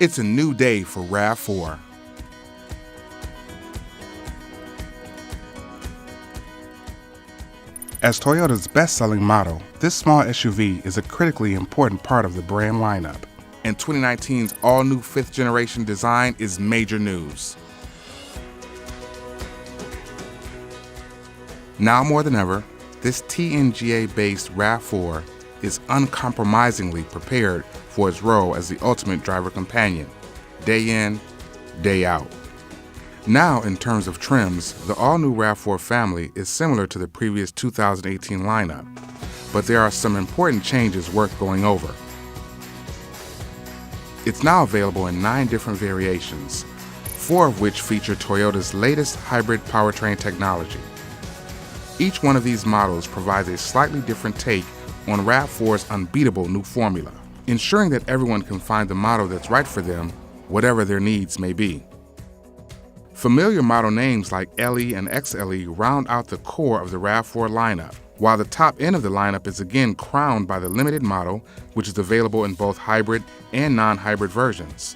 It's a new day for RAV4. As Toyota's best-selling model, this small SUV is a critically important part of the brand lineup. And 2019's all-new 5th-generation design is major news. Now more than ever, this TNGA-based RAV4 is uncompromisingly prepared for its role as the ultimate driver companion, day in, day out. Now, in terms of trims, the all-new RAV4 family is similar to the previous 2018 lineup, but there are some important changes worth going over. It's now available in 9 different variations, 4 of which feature Toyota's latest hybrid powertrain technology. Each one of these models provides a slightly different take on RAV4's unbeatable new formula, ensuring that everyone can find the model that's right for them, whatever their needs may be. Familiar model names like LE and XLE round out the core of the RAV4 lineup, while the top end of the lineup is again crowned by the limited model, which is available in both hybrid and non-hybrid versions.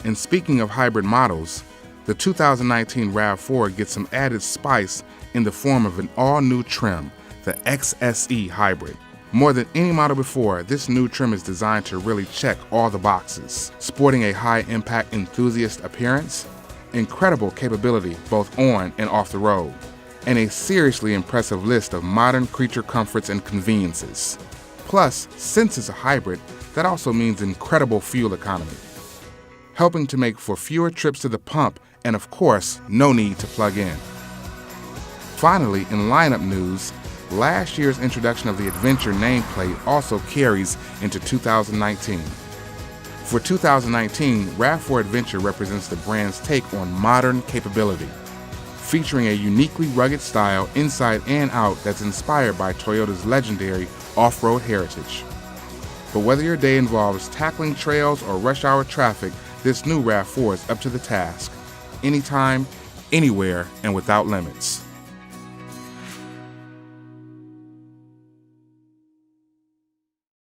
And speaking of hybrid models, the 2019 RAV4 gets some added spice in the form of an all-new trim, the XSE Hybrid. More than any model before, this new trim is designed to really check all the boxes, sporting a high-impact enthusiast appearance, incredible capability both on and off the road, and a seriously impressive list of modern creature comforts and conveniences. Plus, since it's a hybrid, that also means incredible fuel economy, helping to make for fewer trips to the pump and, of course, no need to plug in. Finally, in lineup news, last year's introduction of the Adventure nameplate also carries into 2019. For 2019, RAV4 Adventure represents the brand's take on modern capability, featuring a uniquely rugged style inside and out that's inspired by Toyota's legendary off-road heritage. But whether your day involves tackling trails or rush hour traffic, this new RAV4 is up to the task, anytime, anywhere, and without limits.